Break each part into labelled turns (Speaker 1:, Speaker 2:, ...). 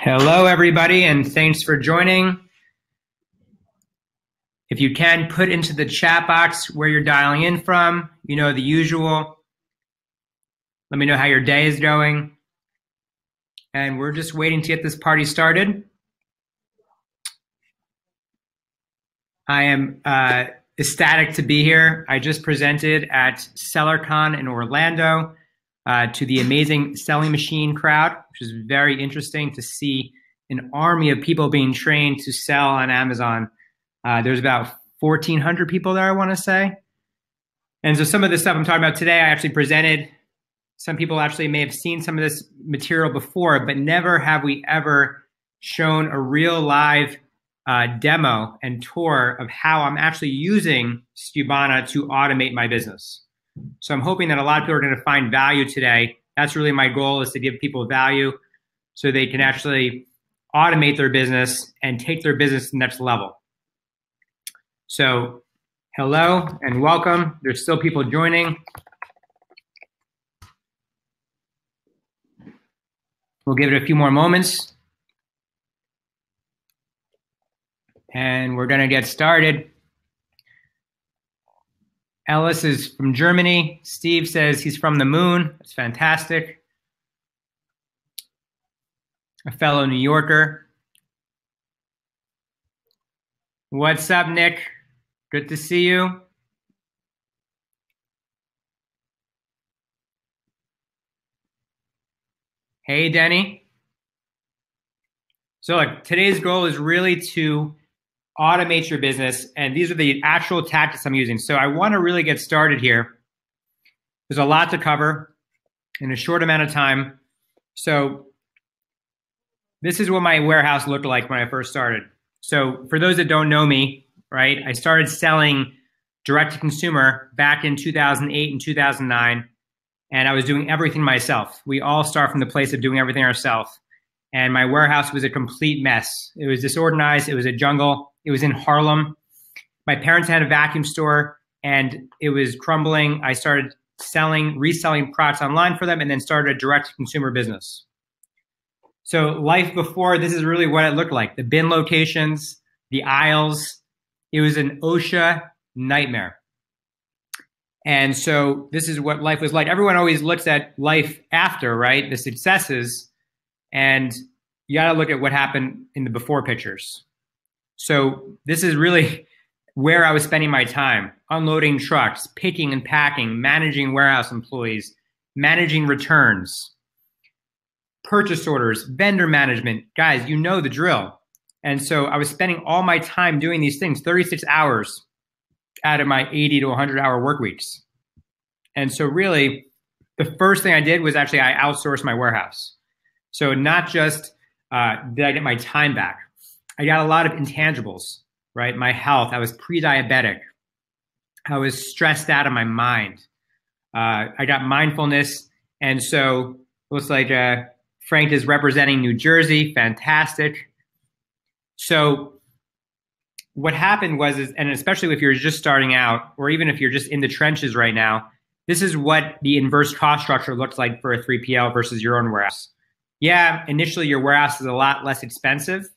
Speaker 1: Hello, everybody, and thanks for joining. If you can, put into the chat box where you're dialing in from. You know the usual. Let me know how your day is going. And we're just waiting to get this party started. I am ecstatic to be here. I just presented at SellerCon in Orlando to the amazing Selling Machine crowd, which is very interesting to see an army of people being trained to sell on Amazon. There's about 1,400 people there, I want to say. And so some of the stuff I'm talking about today, I actually presented. Some people actually may have seen some of this material before, but never have we ever shown a real live demo and tour of how I'm actually using Skubana to automate my business. So I'm hoping that a lot of people are going to find value today. That's really my goal, is to give people value so they can actually automate their business and take their business to the next level. So hello and welcome. There's still people joining. We'll give it a few more moments. And we're going to get started. Ellis is from Germany. Steve says he's from the moon. That's fantastic. A fellow New Yorker. What's up, Nick? Good to see you. Hey, Denny. So look, today's goal is really to automate your business, and these are the actual tactics I'm using. So I want to really get started here. There's a lot to cover in a short amount of time. So this is what my warehouse looked like when I first started. So for those that don't know me, right, I started selling direct to consumer back in 2008 and 2009, and I was doing everything myself. We all start from the place of doing everything ourselves. And my warehouse was a complete mess. It was disorganized. It was a jungle. It was in Harlem. My parents had a vacuum store and it was crumbling. I started reselling products online for them, and then started a direct to consumer business. So life before, this is really what it looked like. The bin locations, the aisles. It was an OSHA nightmare. And so this is what life was like. Everyone always looks at life after, right? The successes. And you got to look at what happened in the before pictures. So this is really where I was spending my time: unloading trucks, picking and packing, managing warehouse employees, managing returns, purchase orders, vendor management. Guys, you know the drill. And so I was spending all my time doing these things, 36 hours out of my 80 to 100 hour work weeks. And so really, the first thing I did was actually I outsourced my warehouse. So not just did I get my time back, I got a lot of intangibles, right? My health, I was pre-diabetic. I was stressed out of my mind. I got mindfulness. And so it looks like Frank is representing New Jersey. Fantastic. So what happened was, and especially if you're just starting out, or even if you're just in the trenches right now, this is what the inverse cost structure looks like for a 3PL versus your own warehouse. Yeah, initially your warehouse is a lot less expensive,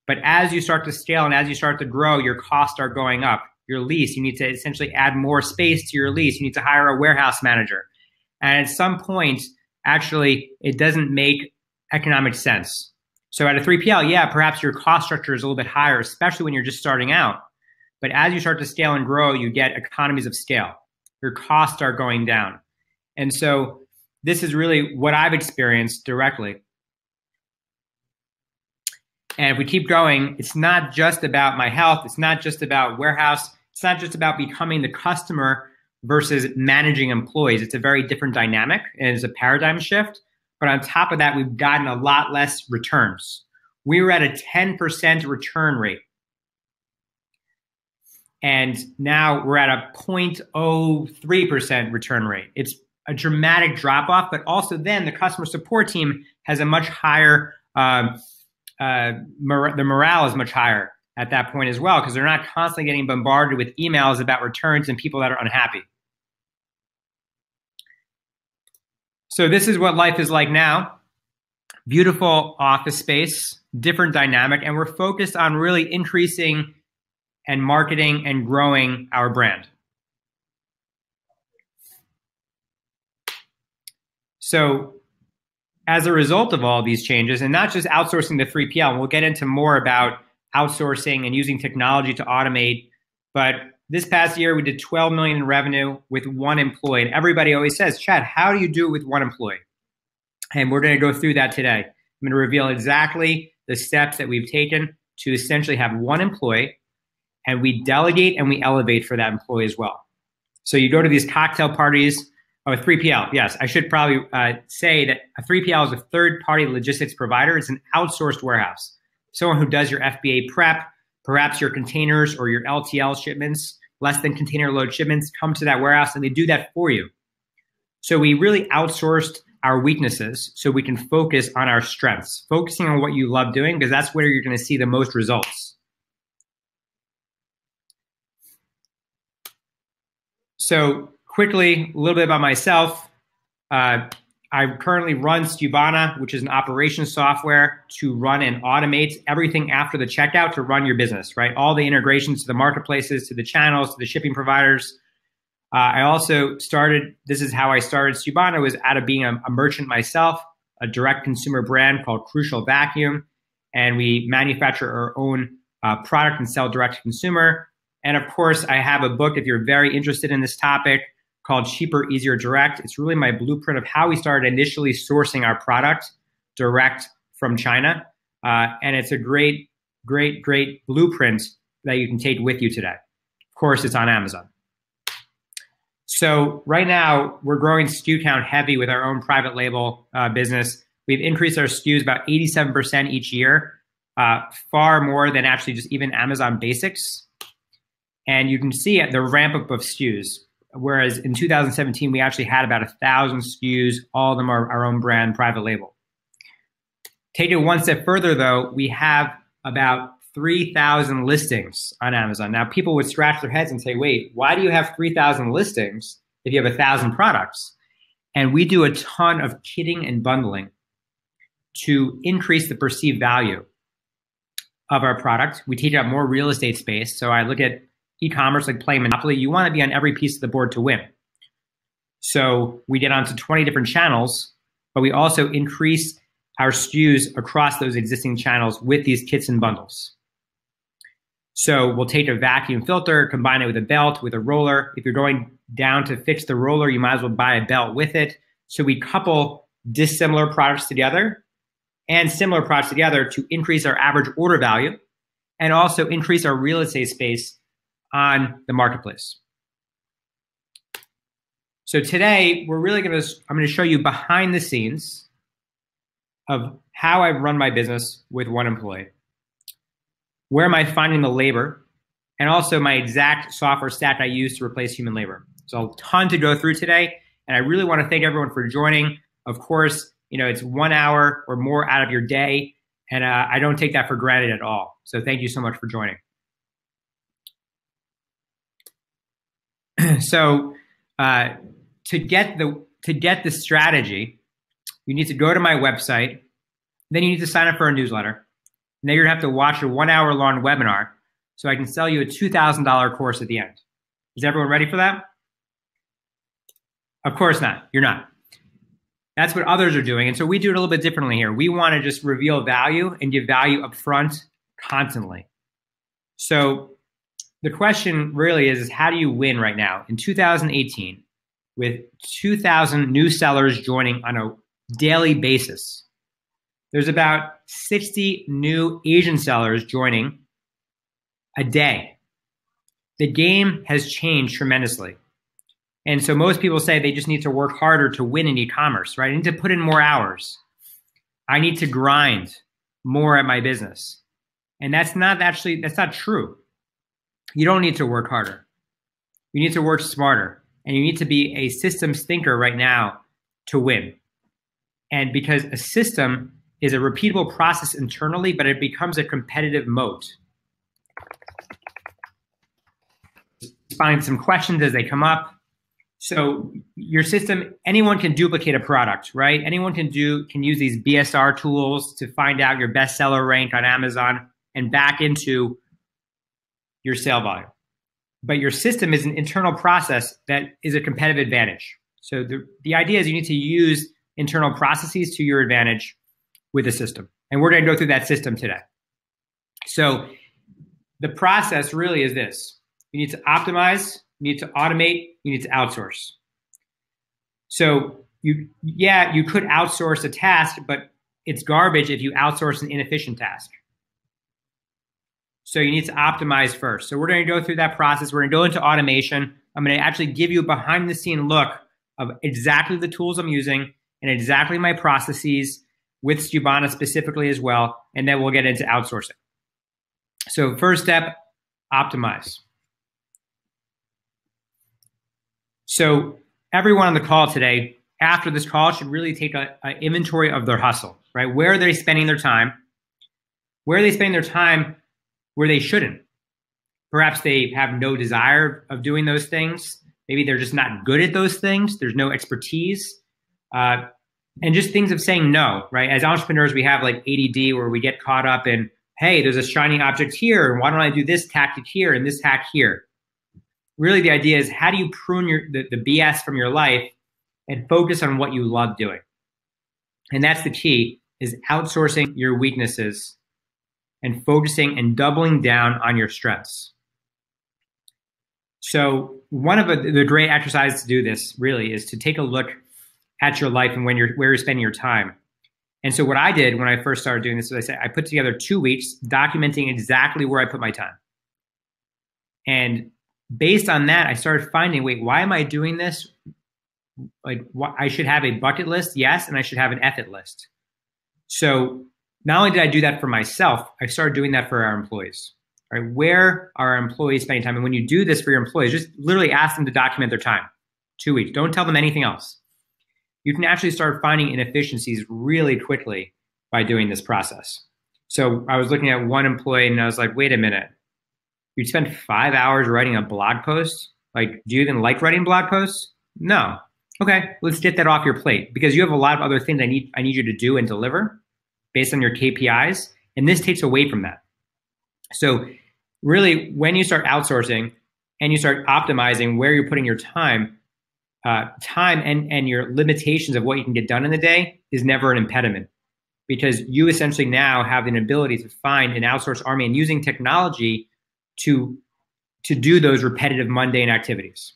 Speaker 1: but as you start to scale and as you start to grow, your costs are going up. Your lease, you need to essentially add more space to your lease. You need to hire a warehouse manager. And at some point, actually, it doesn't make economic sense. So at a 3PL, yeah, perhaps your cost structure is a little bit higher, especially when you're just starting out. But as you start to scale and grow, you get economies of scale. Your costs are going down. And so this is really what I've experienced directly. And if we keep going, it's not just about my health. It's not just about warehouse. It's not just about becoming the customer versus managing employees. It's a very different dynamic, and it's a paradigm shift. But on top of that, we've gotten a lot less returns. We were at a 10% return rate. And now we're at a 0.03% return rate. It's a dramatic drop off, but also then the customer support team has a much higher, the morale is much higher at that point as well, because they're not constantly getting bombarded with emails about returns and people that are unhappy. So this is what life is like now. beautiful office space, different dynamic, and we're focused on really increasing and marketing and growing our brand. So as a result of all these changes, and not just outsourcing the 3PL, and we'll get into more about outsourcing and using technology to automate, but this past year we did 12 million in revenue with one employee. And everybody always says, Chad, how do you do it with one employee? And we're going to go through that today. I'm going to reveal exactly the steps that we've taken to essentially have one employee, and we delegate and we elevate for that employee as well. So you go to these cocktail parties. Oh, a 3PL. Yes, I should probably say that a 3PL is a third-party logistics provider. It's an outsourced warehouse. Someone who does your FBA prep, perhaps your containers or your LTL shipments, less than container load shipments, come to that warehouse and they do that for you. So we really outsourced our weaknesses so we can focus on our strengths, focusing on what you love doing, because that's where you're going to see the most results. So quickly, a little bit about myself. I currently run Skubana, which is an operations software to run and automate everything after the checkout to run your business, right? All the integrations to the marketplaces, to the channels, to the shipping providers. I also started, this is how I started Skubana, was out of being a merchant myself, a direct consumer brand called Crucial Vacuum. And we manufacture our own product and sell direct to consumer. And of course, I have a book, if you're very interested in this topic, called Cheaper, Easier, Direct. It's really my blueprint of how we started initially sourcing our product direct from China. And it's a great, great, great blueprint that you can take with you today. Of course, it's on Amazon. So right now, we're growing SKU count heavy with our own private label business. We've increased our SKUs about 87% each year, far more than actually just even Amazon Basics. And you can see the ramp up of SKUs. Whereas in 2017, we actually had about 1,000 SKUs. All of them are our own brand, private label. Take it one step further, though. We have about 3,000 listings on Amazon. Now, people would scratch their heads and say, wait, why do you have 3,000 listings if you have 1,000 products? And we do a ton of kitting and bundling to increase the perceived value of our product. We take up more real estate space. So I look at e-commerce like playing Monopoly. You want to be on every piece of the board to win. So we get onto 20 different channels, but we also increase our SKUs across those existing channels with these kits and bundles. So we'll take a vacuum filter, combine it with a belt, with a roller. If you're going down to fix the roller, you might as well buy a belt with it. So we couple dissimilar products together and similar products together to increase our average order value and also increase our real estate space on the marketplace. So today, I'm going to show you behind the scenes of how I've run my business with one employee. Where am I finding the labor? And also my exact software stack I use to replace human labor. So a ton to go through today. And I really want to thank everyone for joining. Of course, it's 1 hour or more out of your day. And I don't take that for granted at all. So thank you so much for joining. So to get the strategy, you need to go to my website. Then you need to sign up for a newsletter. And then you're going to have to watch a 1 hour long webinar so I can sell you a $2,000 course at the end. Is everyone ready for that? Of course not. You're not. That's what others are doing. And so we do it a little bit differently here. We want to just reveal value and give value up front constantly. So the question really is how do you win right now? In 2018, with 2,000 new sellers joining on a daily basis, there's about 60 new Asian sellers joining a day. The game has changed tremendously. And so most people say they just need to work harder to win in e-commerce, right? I need to put in more hours. I need to grind more at my business. And that's not true. You don't need to work harder. You need to work smarter. And you need to be a systems thinker right now to win. And because a system is a repeatable process internally, but it becomes a competitive moat. Find some questions as they come up. So your system, anyone can duplicate a product, right? Anyone can use these BSR tools to find out your bestseller rank on Amazon and back into your sale volume. But your system is an internal process that is a competitive advantage. So the idea is you need to use internal processes to your advantage with a system. And we're going to go through that system today. So the process really is this. You need to optimize, you need to automate, you need to outsource. So you could outsource a task, but it's garbage if you outsource an inefficient task. So you need to optimize first. So we're going to go through that process. We're going to go into automation. I'm going to actually give you a behind the scene look of exactly the tools I'm using and exactly my processes with Skubana specifically as well. And then we'll get into outsourcing. So first step, optimize. So everyone on the call today, after this call, should really take an inventory of their hustle, right? Where are they spending their time? Where are they spending their time where they shouldn't? Perhaps they have no desire of doing those things. Maybe they're just not good at those things. There's no expertise. And just things of saying no, right? As entrepreneurs, we have like ADD where we get caught up in, hey, there's a shiny object here, and why don't I do this tactic here and this hack here? Really, the idea is how do you prune the BS from your life and focus on what you love doing? And that's the key, is outsourcing your weaknesses and focusing and doubling down on your strengths. So one of the great exercises to do this really is to take a look at your life and where you're spending your time. And so what I did when I first started doing this is I put together 2 weeks documenting exactly where I put my time. And based on that, I started finding, wait, why am I doing this? Like, I should have a bucket list, yes, and I should have an effort list. So not only did I do that for myself, I started doing that for our employees. Right? Where are our employees spending time? And when you do this for your employees, just literally ask them to document their time. 2 weeks. Don't tell them anything else. You can actually start finding inefficiencies really quickly by doing this process. So I was looking at one employee and I was like, wait a minute. You spend 5 hours writing a blog post? Like, do you even like writing blog posts? No. Okay, let's get that off your plate because you have a lot of other things I need you to do and deliver based on your KPIs, and this takes away from that. So really, when you start outsourcing and you start optimizing where you're putting your time, and your limitations of what you can get done in the day is never an impediment because you essentially now have an ability to find an outsourced army and using technology to do those repetitive mundane activities.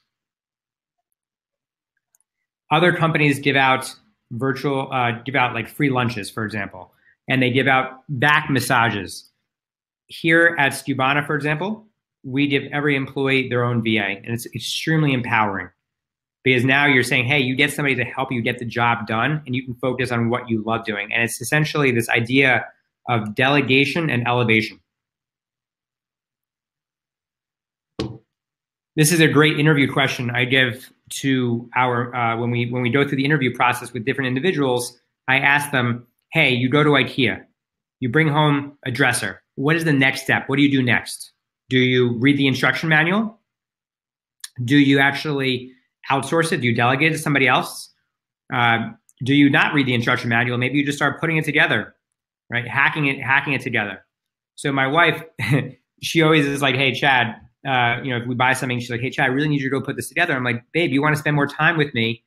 Speaker 1: Other companies give out like free lunches, for example, and they give out back massages. Here at Skubana, for example, we give every employee their own VA, and it's extremely empowering because now you're saying, hey, you get somebody to help you get the job done, and you can focus on what you love doing. And it's essentially this idea of delegation and elevation. This is a great interview question I give to our when we go through the interview process with different individuals. I ask them, hey, you go to IKEA, you bring home a dresser. What is the next step? What do you do next? Do you read the instruction manual? Do you actually outsource it? Do you delegate it to somebody else? Do you not read the instruction manual? Maybe you just start putting it together, right? Hacking it together. So my wife, she always is like, hey, Chad, if we buy something, she's like, hey, Chad, I really need you to go put this together. I'm like, babe, you want to spend more time with me?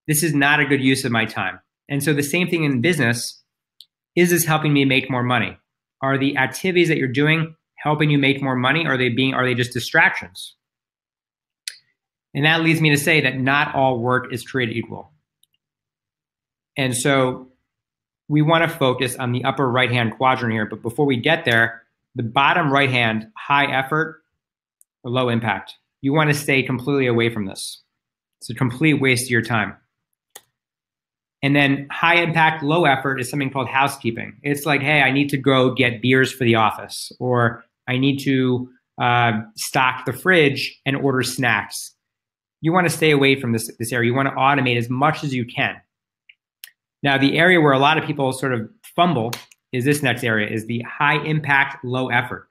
Speaker 1: This is not a good use of my time. And so the same thing in business, is this helping me make more money? Are the activities that you're doing helping you make more money? Are they just distractions? And that leads me to say that not all work is created equal. And so we want to focus on the upper right-hand quadrant here. But before we get there, the bottom right-hand, high effort or low impact, you want to stay completely away from this. It's a complete waste of your time. And then high impact, low effort is something called housekeeping. It's like, hey, I need to go get beers for the office, or I need to stock the fridge and order snacks. You want to stay away from this area. You want to automate as much as you can. Now, the area where a lot of people sort of fumble is this next area, is the high impact, low effort.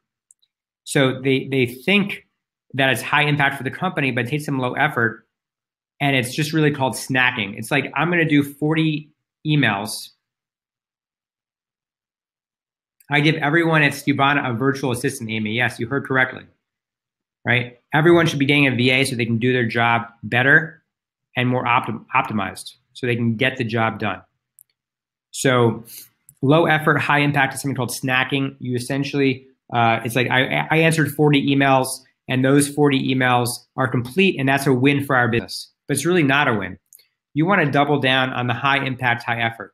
Speaker 1: So they think that it's high impact for the company, but it takes them low effort. And it's just really called snacking. It's like, I'm going to do 40 emails. I give everyone at Skubana a virtual assistant, Amy. Yes, you heard correctly, right? Everyone should be getting a VA so they can do their job better and more optimized, so they can get the job done. So low effort, high impact is something called snacking. You essentially, it's like I answered 40 emails, and those 40 emails are complete, and that's a win for our business. But it's really not a win. You want to double down on the high impact, high effort.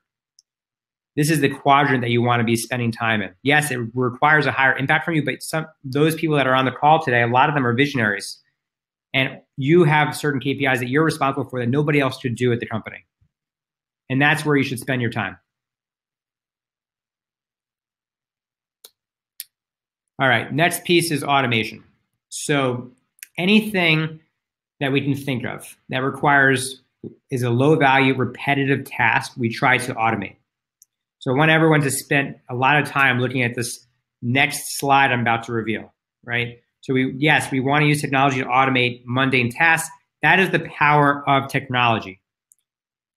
Speaker 1: This is the quadrant that you want to be spending time in. Yes, it requires a higher impact from you, but those people that are on the call today, a lot of them are visionaries. And you have certain KPIs that you're responsible for that nobody else should do at the company. And that's where you should spend your time. All right, next piece is automation. So anything that we can think of that is a low value, repetitive task, we try to automate. So I want everyone to spend a lot of time looking at this next slide I'm about to reveal, right? So we want to use technology to automate mundane tasks. That is the power of technology.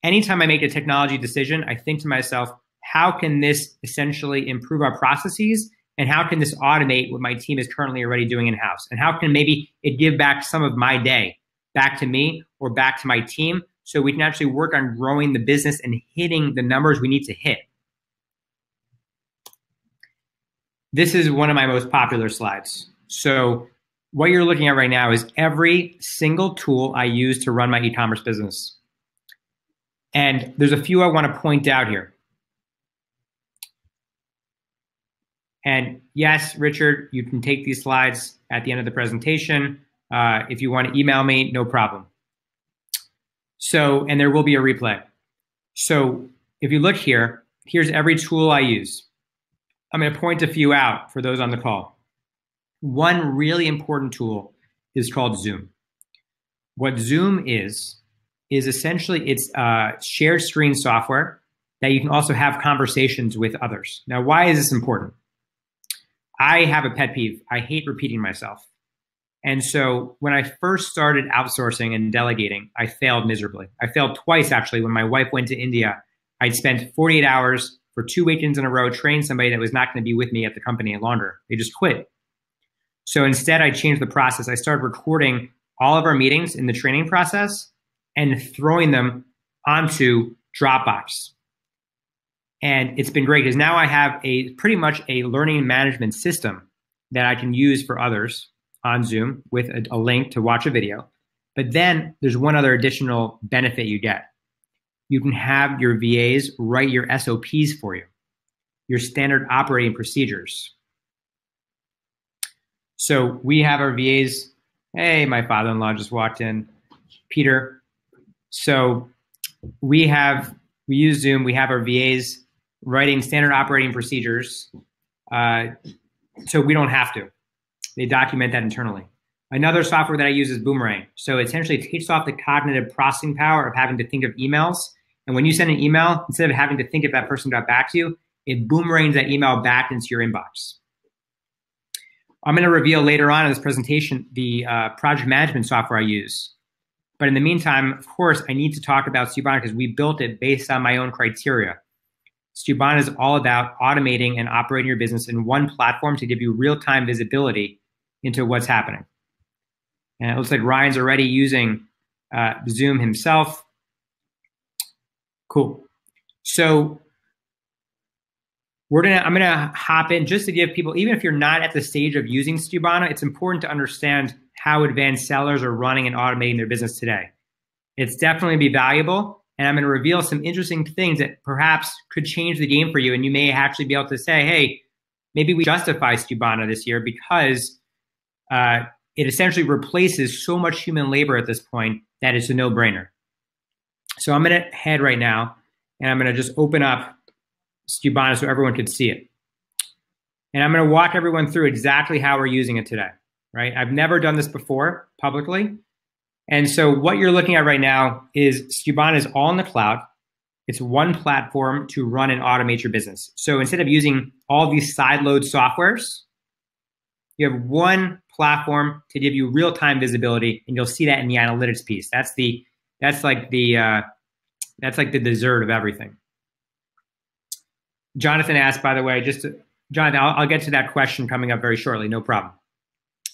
Speaker 1: Anytime I make a technology decision, I think to myself, how can this essentially improve our processes? And how can this automate what my team is currently already doing in-house? And how can maybe it give back some of my day back to me or back to my team so we can actually work on growing the business and hitting the numbers we need to hit? This is one of my most popular slides. So what you're looking at right now is every single tool I use to run my e-commerce business. And there's a few I want to point out here. And yes, Richard, you can take these slides at the end of the presentation. If you want to email me, no problem. So, and there will be a replay. So if you look here, here's every tool I use. I'm going to point a few out for those on the call. One really important tool is called Zoom. What Zoom is essentially it's shared screen software that you can also have conversations with others. Now, why is this important? I have a pet peeve. I hate repeating myself. And so when I first started outsourcing and delegating, I failed miserably. I failed twice, actually. When my wife went to India, I'd spent 48 hours for 2 weekends in a row training somebody that was not going to be with me at the company longer. They just quit. So instead, I changed the process. I started recording all of our meetings in the training process and throwing them onto Dropbox. And it's been great because now I have pretty much a learning management system that I can use for others on Zoom with a link to watch a video. But then there's one other additional benefit you get. You can have your VAs write your SOPs for you, your standard operating procedures. So we have our VAs. Hey, my father-in-law just walked in, Peter. So we use Zoom. We have our VAs writing standard operating procedures, so we don't have to. They document that internally. Another software that I use is Boomerang. So essentially it takes off the cognitive processing power of having to think of emails. And when you send an email, instead of having to think if that person got back to you, it boomerangs that email back into your inbox. I'm going to reveal later on in this presentation the project management software I use. But in the meantime, of course, I need to talk about Skubana because we built it based on my own criteria. Skubana is all about automating and operating your business in one platform to give you real-time visibility into what's happening. And it looks like Ryan's already using Zoom himself. Cool. So I'm gonna hop in just to give people, even if you're not at the stage of using Skubana, it's important to understand how advanced sellers are running and automating their business today. It's definitely be valuable. And I'm going to reveal some interesting things that perhaps could change the game for you. And you may actually be able to say, hey, maybe we justify Skubana this year because it essentially replaces so much human labor at this point that it's a no-brainer. So I'm going to head right now, and I'm going to just open up Skubana so everyone could see it. And I'm going to walk everyone through exactly how we're using it today, right? I've never done this before publicly. And so what you're looking at right now is Skubana is all in the cloud. It's one platform to run and automate your business. So instead of using all these sideload softwares, you have one platform to give you real-time visibility, and you'll see that in the analytics piece. That's the That's like the dessert of everything. Jonathan asked, by the way, Jonathan, I'll get to that question coming up very shortly, no problem.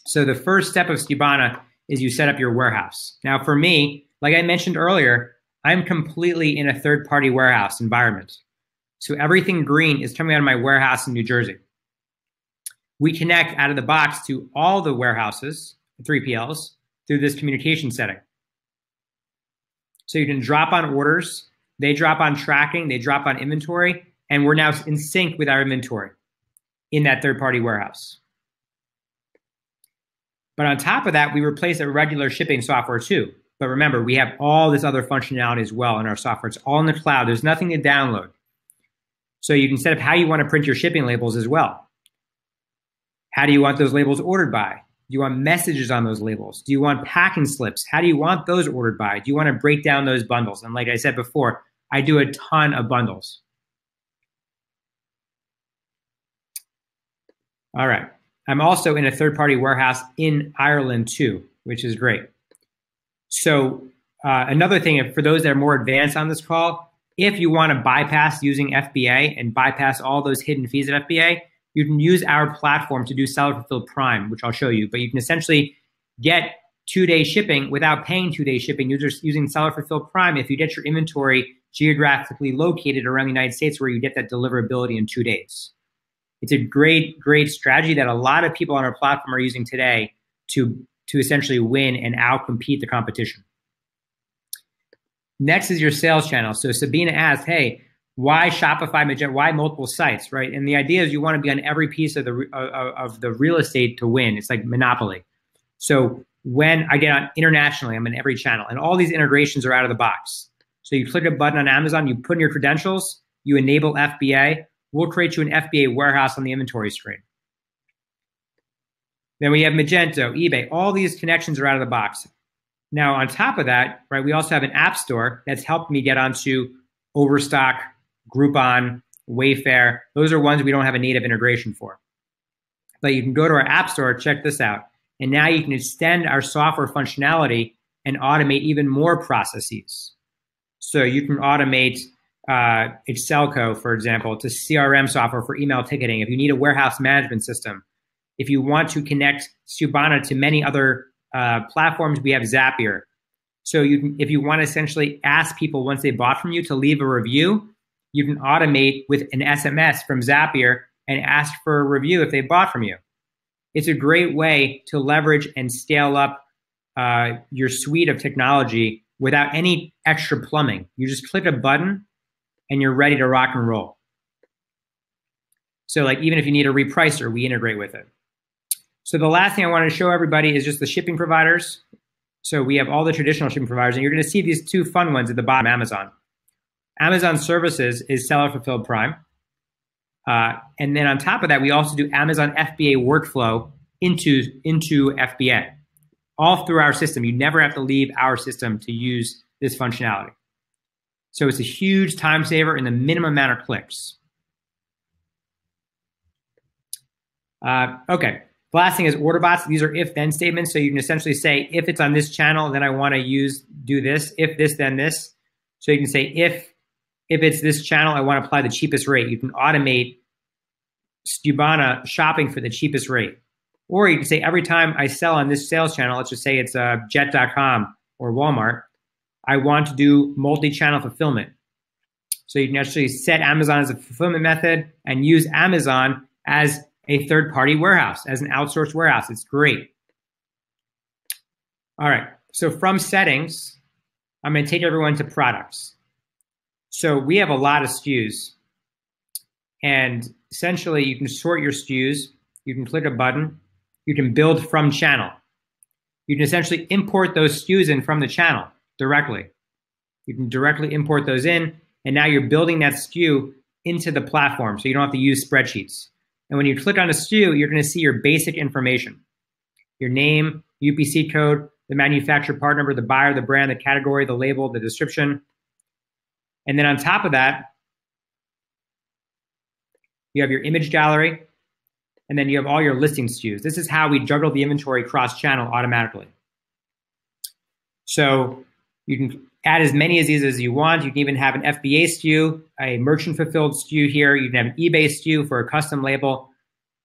Speaker 1: So the first step of Skubana is you set up your warehouse. Now for me, like I mentioned earlier, I'm completely in a third-party warehouse environment. So everything green is coming out of my warehouse in New Jersey. We connect out of the box to all the warehouses, 3PLs, through this communication setting. So you can drop on orders, they drop on tracking, they drop on inventory, and we're now in sync with our inventory in that third-party warehouse. But on top of that, we replace a regular shipping software too. But remember, we have all this other functionality as well in our software. It's all in the cloud. There's nothing to download. So you can set up how you want to print your shipping labels as well. How do you want those labels ordered by? Do you want messages on those labels? Do you want packing slips? How do you want those ordered by? Do you want to break down those bundles? And like I said before, I do a ton of bundles. All right. I'm also in a third-party warehouse in Ireland too, which is great. So another thing, for those that are more advanced on this call, if you want to bypass using FBA and bypass all those hidden fees at FBA, you can use our platform to do Seller Fulfilled Prime, which I'll show you. But you can essentially get 2-day shipping without paying 2-day shipping using Seller Fulfilled Prime if you get your inventory geographically located around the United States where you get that deliverability in 2 days. It's a great, great strategy that a lot of people on our platform are using today to essentially win and outcompete the competition. Next is your sales channel. So Sabina asked, hey, why Shopify, Magento, why multiple sites, right? And the idea is you want to be on every piece of the real estate to win. It's like Monopoly. So when I get on internationally, I'm in every channel, and all these integrations are out of the box. So you click a button on Amazon, you put in your credentials, you enable FBA, we'll create you an FBA warehouse on the inventory screen. Then we have Magento, eBay, all these connections are out of the box. Now, on top of that, right, we also have an app store that's helped me get onto Overstock, Groupon, Wayfair. Those are ones we don't have a native integration for. But you can go to our app store, check this out, and now you can extend our software functionality and automate even more processes. So you can automate Excelco, for example, to CRM software for email ticketing. If you need a warehouse management system, if you want to connect Skubana to many other platforms, we have Zapier. So if you want to essentially ask people once they bought from you to leave a review, you can automate with an SMS from Zapier and ask for a review if they bought from you. It's a great way to leverage and scale up your suite of technology without any extra plumbing. You just click a button and you're ready to rock and roll. So like even if you need a repricer, we integrate with it. So the last thing I wanted to show everybody is just the shipping providers. So we have all the traditional shipping providers, and you're going to see these two fun ones at the bottom, Amazon. Amazon Services is Seller Fulfilled Prime. And then on top of that, we also do Amazon FBA Workflow into FBA, all through our system. You never have to leave our system to use this functionality. So it's a huge time saver in the minimum amount of clicks. Okay. The last thing is order bots. These are if-then statements. So you can essentially say, if it's on this channel, then I want to do this. If this, then this. So you can say, if it's this channel, I want to apply the cheapest rate. You can automate Skubana shopping for the cheapest rate. Or you can say, every time I sell on this sales channel, let's just say it's Jet.com or Walmart, I want to do multi-channel fulfillment. So you can actually set Amazon as a fulfillment method and use Amazon as a third-party warehouse, as an outsourced warehouse. It's great. All right, so from settings, I'm going to take everyone to products. So we have a lot of SKUs. And essentially, you can sort your SKUs. You can click a button. You can build from channel. You can essentially import those SKUs in from the channel directly. You can directly import those in, and now you're building that SKU into the platform, so you don't have to use spreadsheets. And when you click on a SKU, you're going to see your basic information: your name, UPC code, the manufacturer part number, the buyer, the brand, the category, the label, the description. And then on top of that, you have your image gallery, and then you have all your listing SKUs. This is how we juggle the inventory cross-channel automatically. So you can add as many of these as you want. You can even have an FBA SKU, a merchant fulfilled SKU here. You can have an eBay SKU for a custom label.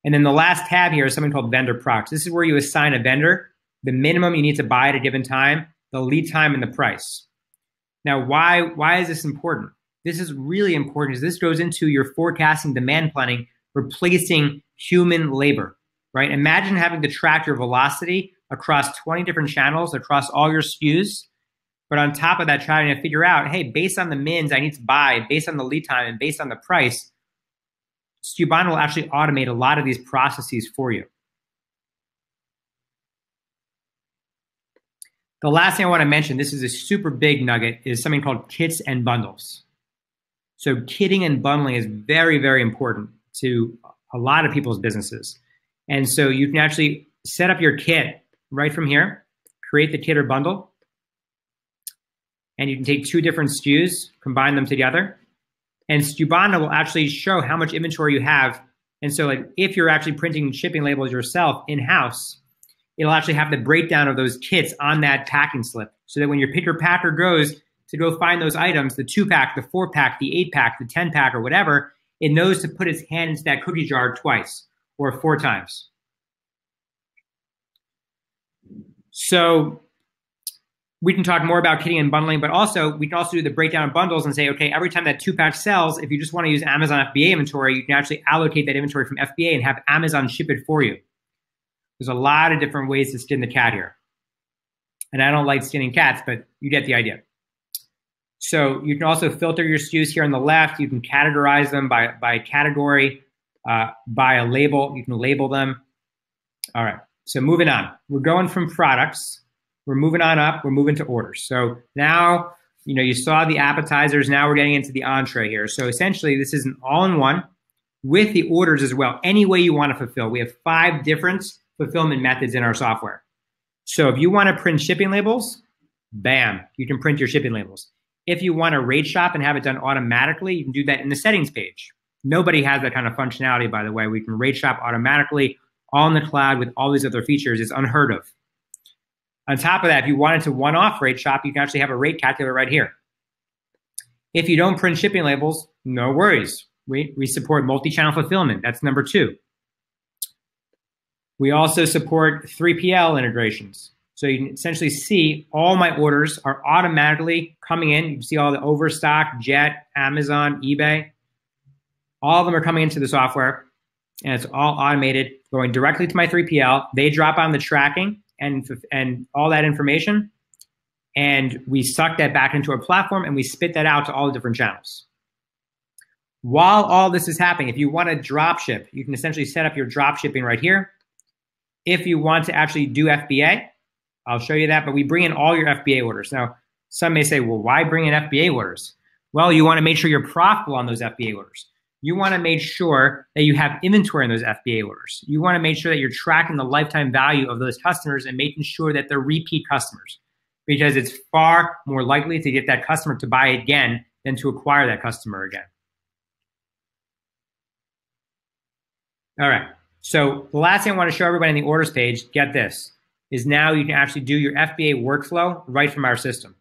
Speaker 1: And then the last tab here is something called vendor products. This is where you assign a vendor the minimum you need to buy at a given time, the lead time, and the price. Now, why is this important? This is really important because this goes into your forecasting, demand planning, replacing human labor, right? Imagine having to track your velocity across 20 different channels, across all your SKUs. But on top of that, trying to figure out, hey, based on the mins I need to buy, based on the lead time, and based on the price, Skubana will actually automate a lot of these processes for you. The last thing I want to mention, this is a super big nugget, is something called kits and bundles. So kitting and bundling is very, very important to a lot of people's businesses. And so you can actually set up your kit right from here, create the kit or bundle, and you can take two different SKUs, combine them together, and Skubana will actually show how much inventory you have. And so like if you're actually printing shipping labels yourself in-house, it'll actually have the breakdown of those kits on that packing slip so that when your picker packer goes to go find those items, the 2-pack, the 4-pack, the 8-pack, the 10-pack, or whatever, it knows to put its hand into that cookie jar twice or 4 times. So we can talk more about kitting and bundling, but also we can also do the breakdown of bundles and say, okay, every time that 2-pack sells, if you just want to use Amazon FBA inventory, you can actually allocate that inventory from FBA and have Amazon ship it for you. There's a lot of different ways to skin the cat here. And I don't like skinning cats, but you get the idea. So you can also filter your SKUs here on the left. You can categorize them by category, by a label. You can label them. All right, so moving on. We're going from products. We're moving on up. We're moving to orders. So now, you saw the appetizers. Now we're getting into the entree here. So essentially, this is an all-in-one with the orders as well. Any way you want to fulfill. We have 5 different fulfillment methods in our software. So if you want to print shipping labels, bam, you can print your shipping labels. If you want to rate shop and have it done automatically, you can do that in the settings page. Nobody has that kind of functionality, by the way. We can rate shop automatically, all in the cloud with all these other features. It's unheard of. On top of that, if you wanted to one-off rate shop, you can actually have a rate calculator right here. If you don't print shipping labels, no worries. We support multi-channel fulfillment. That's number 2. We also support 3PL integrations. So you can essentially see all my orders are automatically coming in. You can see all the Overstock, Jet, Amazon, eBay. All of them are coming into the software, and it's all automated, going directly to my 3PL. They drop on the tracking and all that information, and we suck that back into our platform, and we spit that out to all the different channels. While all this is happening, if you want to drop ship, you can essentially set up your drop shipping right here. If you want to actually do FBA, I'll show you that, but we bring in all your FBA orders. Now, some may say, well, why bring in FBA orders? Well, you want to make sure you're profitable on those FBA orders. You want to make sure that you have inventory in those FBA orders. You want to make sure that you're tracking the lifetime value of those customers and making sure that they're repeat customers, because it's far more likely to get that customer to buy again than to acquire that customer again. All right. So the last thing I want to show everybody on the orders page, get this, is now you can actually do your FBA workflow right from our system.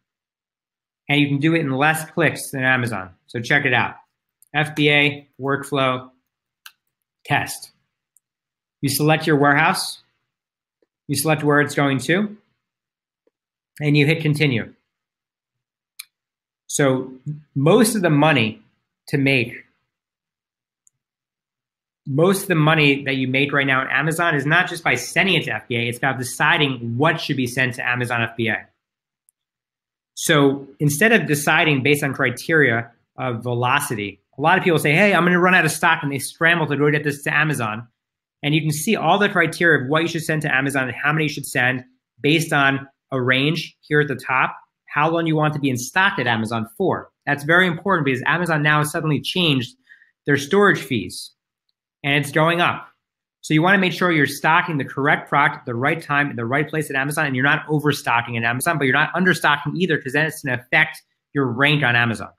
Speaker 1: And you can do it in less clicks than Amazon. So check it out. FBA workflow test. You select your warehouse. You select where it's going to. And you hit continue. So most of the money that you make right now on Amazon is not just by sending it to FBA, it's about deciding what should be sent to Amazon FBA. So instead of deciding based on criteria of velocity, a lot of people say, hey, I'm going to run out of stock, and they scramble to go get this to Amazon. And you can see all the criteria of what you should send to Amazon and how many you should send based on a range here at the top, how long you want to be in stock at Amazon for. That's very important because Amazon now has suddenly changed their storage fees, and it's going up. So you want to make sure you're stocking the correct product at the right time, at the right place at Amazon, and you're not overstocking at Amazon, but you're not understocking either, because then it's going to affect your rank on Amazon.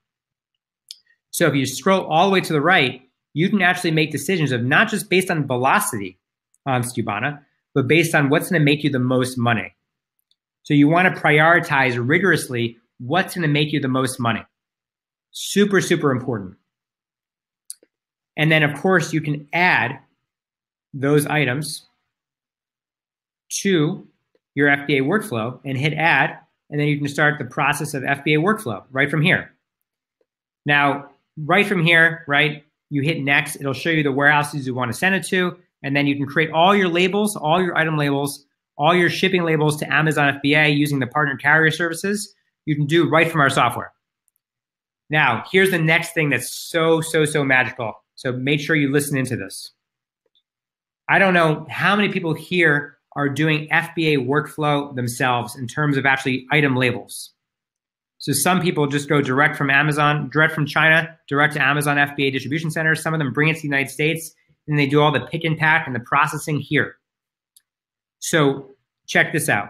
Speaker 1: So if you scroll all the way to the right, you can actually make decisions of not just based on velocity on Skubana, but based on what's going to make you the most money. So you want to prioritize rigorously what's going to make you the most money. Super, super important. And then, of course, you can add those items to your FBA workflow and hit add, and then you can start the process of FBA workflow right from here. Now, right from here, right, you hit next. It'll show you the warehouses you want to send it to, and then you can create all your labels, all your item labels, all your shipping labels to Amazon FBA using the partner carrier services. You can do right from our software. Now, here's the next thing that's so magical. So make sure you listen into this. I don't know how many people here are doing FBA workflow themselves in terms of actually item labels. So some people just go direct from Amazon, direct from China, direct to Amazon FBA distribution centers. Some of them bring it to the United States, and they do all the pick and pack and the processing here. So check this out.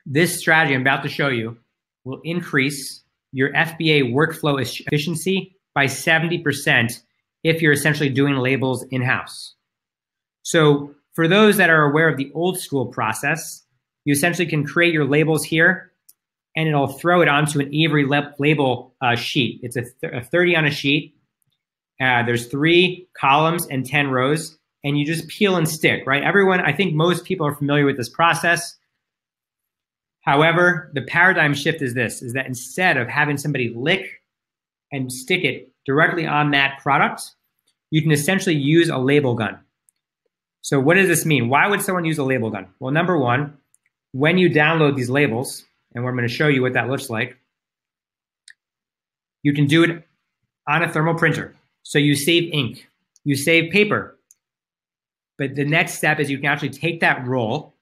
Speaker 1: This strategy I'm about to show you will increase your FBA workflow efficiency by 70% if you're essentially doing labels in-house. So for those that are aware of the old school process, you essentially can create your labels here, and it'll throw it onto an Avery label sheet. It's a 30 on a sheet. There's 3 columns and 10 rows, and you just peel and stick, right? Everyone, I think most people are familiar with this process. However, the paradigm shift is this, is that instead of having somebody lick and stick it directly on that product, you can essentially use a label gun. So what does this mean? Why would someone use a label gun? Well, number one, when you download these labels, and we're going to show you what that looks like, you can do it on a thermal printer. So you save ink, you save paper. But the next step is you can actually take that roll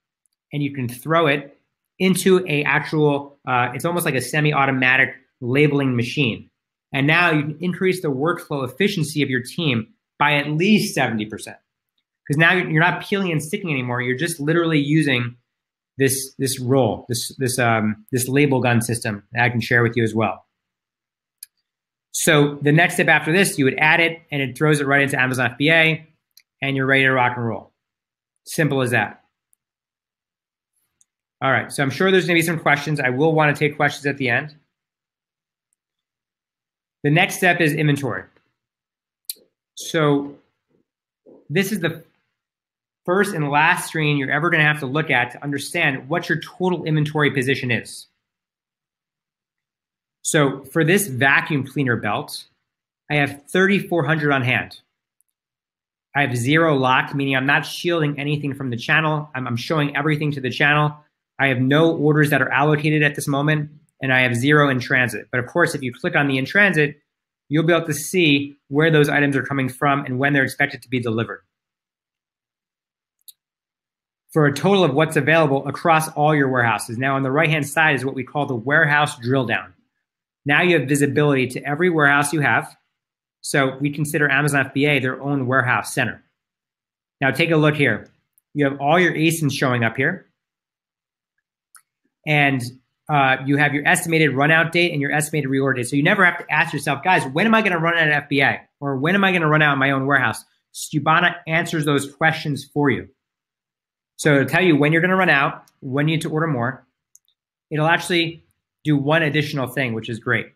Speaker 1: and you can throw it into a actual, it's almost like a semi-automatic labeling machine. And now you can increase the workflow efficiency of your team by at least 70%. Because now you're not peeling and sticking anymore. You're just literally using this roll, this label gun system that I can share with you as well. So the next step after this, you would add it and it throws it right into Amazon FBA and you're ready to rock and roll. Simple as that. All right, so I'm sure there's gonna be some questions. I will wanna take questions at the end. The next step is inventory. So this is the first and last screen you're ever gonna have to look at to understand what your total inventory position is. So for this vacuum cleaner belt, I have 3,400 on hand. I have 0 locked, meaning I'm not shielding anything from the channel. I'm showing everything to the channel. I have no orders that are allocated at this moment, and I have 0 in transit. But of course, if you click on the in transit, you'll be able to see where those items are coming from and when they're expected to be delivered. For a total of what's available across all your warehouses. Now on the right-hand side is what we call the warehouse drill down. Now you have visibility to every warehouse you have. So we consider Amazon FBA their own warehouse center. Now take a look here. You have all your ASINs showing up here. And you have your estimated run out date and your estimated reorder date. So you never have to ask yourself, guys, when am I gonna run out of FBA? Or when am I gonna run out of my own warehouse? Skubana answers those questions for you. So it'll tell you when you're gonna run out, when you need to order more. It'll actually do one additional thing, which is great.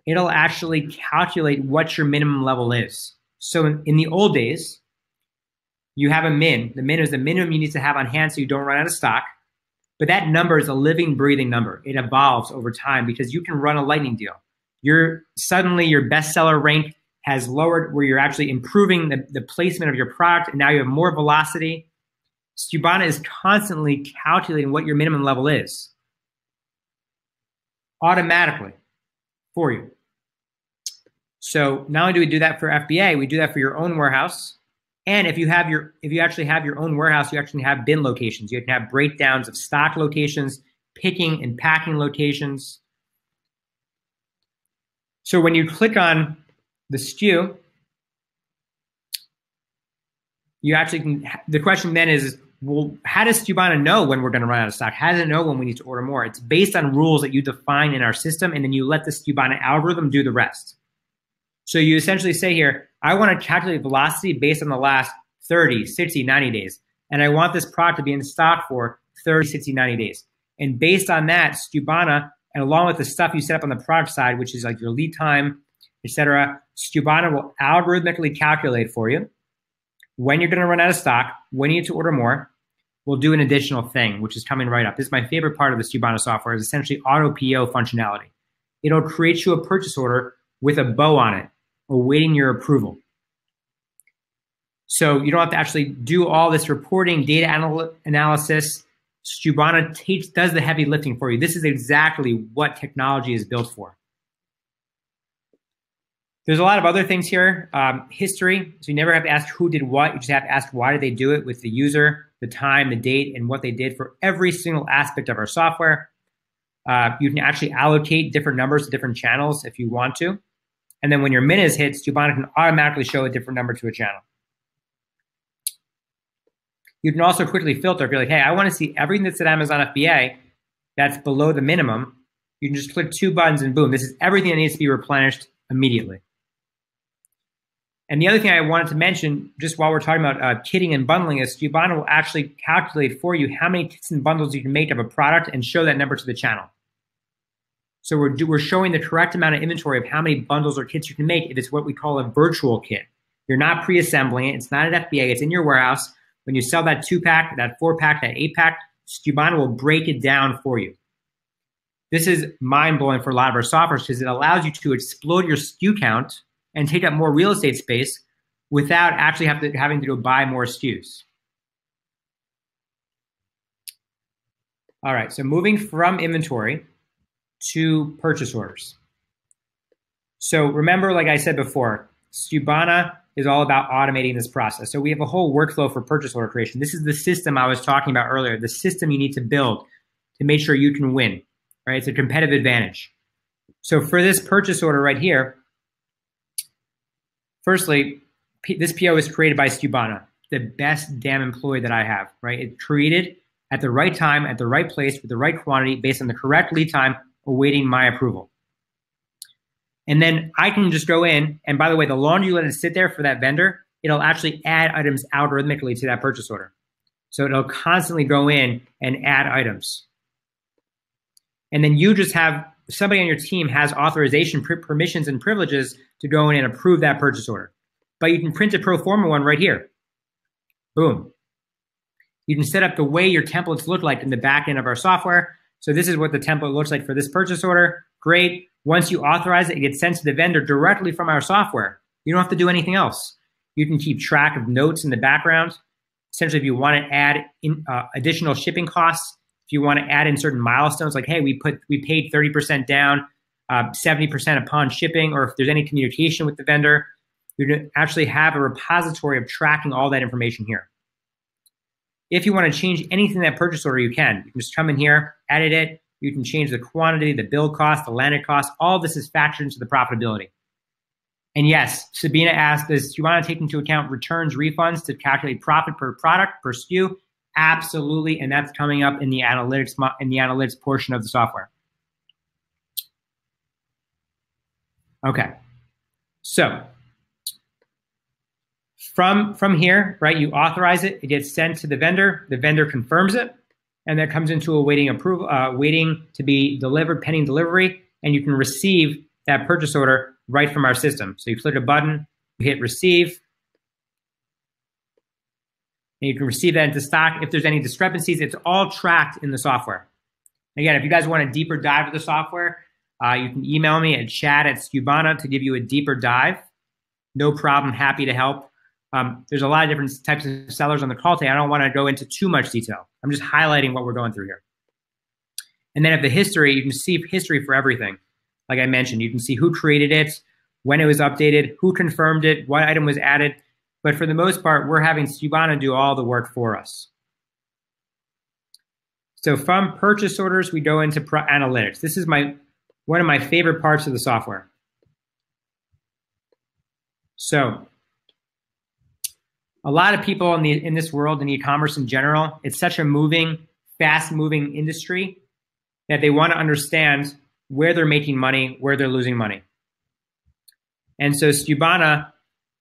Speaker 1: It'll actually calculate what your minimum level is. So in the old days, you have a min. The min is the minimum you need to have on hand so you don't run out of stock. But that number is a living, breathing number. It evolves over time because you can run a lightning deal. Suddenly your bestseller rank has lowered where you're actually improving the placement of your product, and now you have more velocity. Skubana is constantly calculating what your minimum level is automatically for you. So not only do we do that for FBA, we do that for your own warehouse. And if you actually have your own warehouse, you actually have bin locations. You can have breakdowns of stock locations, picking and packing locations. So when you click on the SKU, you actually can, the question then is, well, how does Skubana know when we're going to run out of stock? How does it know when we need to order more? It's based on rules that you define in our system, and then you let the Skubana algorithm do the rest. So you essentially say here, I want to calculate velocity based on the last 30, 60, 90 days. And I want this product to be in stock for 30, 60, 90 days. And based on that, Skubana and along with the stuff you set up on the product side, which is like your lead time, etc., Skubana will algorithmically calculate for you when you're going to run out of stock, when you need to order more. We'll do an additional thing, which is coming right up. This is my favorite part of the Skubana software, is essentially auto PO functionality. It'll create you a purchase order with a bow on it, awaiting your approval. So you don't have to actually do all this reporting, data analysis. Skubana does the heavy lifting for you. This is exactly what technology is built for. There's a lot of other things here. History, so you never have to ask who did what. You just have to ask why did they do it with the user, the time, the date, and what they did for every single aspect of our software. You can actually allocate different numbers to different channels if you want to. And then when your minutes hit, Skubana can automatically show a different number to a channel. You can also quickly filter if you're like, hey, I want to see everything that's at Amazon FBA that's below the minimum. You can just click 2 buttons and boom, this is everything that needs to be replenished immediately. And the other thing I wanted to mention, just while we're talking about kitting and bundling, is Skubana will actually calculate for you how many kits and bundles you can make of a product and show that number to the channel. So we're showing the correct amount of inventory of how many bundles or kits you can make if it's what we call a virtual kit. You're not pre-assembling it. It's not at FBA. It's in your warehouse. When you sell that 2-pack, that 4-pack, that 8-pack, Skubana will break it down for you. This is mind-blowing for a lot of our software because it allows you to explode your SKU count and take up more real estate space without actually having to go buy more SKUs. All right, so moving from inventory to purchase orders. So remember, like I said before, Skubana is all about automating this process. So we have a whole workflow for purchase order creation. This is the system I was talking about earlier, the system you need to build to make sure you can win, right? It's a competitive advantage. So for this purchase order right here, firstly, this PO is created by Skubana, the best damn employee that I have, right? It's created at the right time, at the right place, with the right quantity, based on the correct lead time, awaiting my approval. And then I can just go in, and by the way, the longer you let it sit there for that vendor, it'll actually add items algorithmically to that purchase order. So it'll constantly go in and add items. And then you just have, somebody on your team has authorization, permissions, and privileges to go in and approve that purchase order. But you can print a pro forma one right here. Boom. You can set up the way your templates look like in the back end of our software. So this is what the template looks like for this purchase order. Great. Once you authorize it, it gets sent to the vendor directly from our software. You don't have to do anything else. You can keep track of notes in the background. Essentially, if you want to add in, additional shipping costs, if you want to add in certain milestones, like, hey, we paid 30% down, 70% upon shipping, or if there's any communication with the vendor, you actually have a repository of tracking all that information here. If you want to change anything in that purchase order, you can. You can just come in here, edit it. You can change the quantity, the build cost, the landed cost. All of this is factored into the profitability. And yes, Sabina asked, does Skubana take into account returns, refunds to calculate profit per product, per SKU? Absolutely, and that's coming up in the analytics portion of the software. Okay, so from here, right? You authorize it. It gets sent to the vendor. The vendor confirms it. And that comes into a waiting approval, waiting to be delivered, pending delivery, and you can receive that purchase order right from our system. So you click a button, you hit receive, and you can receive that into stock. If there's any discrepancies, it's all tracked in the software. Again, if you guys want a deeper dive of the software, you can email me at chat@Skubana to give you a deeper dive. No problem, happy to help. There's a lot of different types of sellers on the call today. I don't want to go into too much detail. I'm just highlighting what we're going through here. And then at the history, you can see history for everything. Like I mentioned, you can see who created it, when it was updated, who confirmed it, what item was added. But for the most part, we're having Skubana do all the work for us. So from purchase orders, we go into analytics. This is one of my favorite parts of the software. So a lot of people in this world, in e-commerce in general, it's such a moving, fast-moving industry that they want to understand where they're making money, where they're losing money. And so Skubana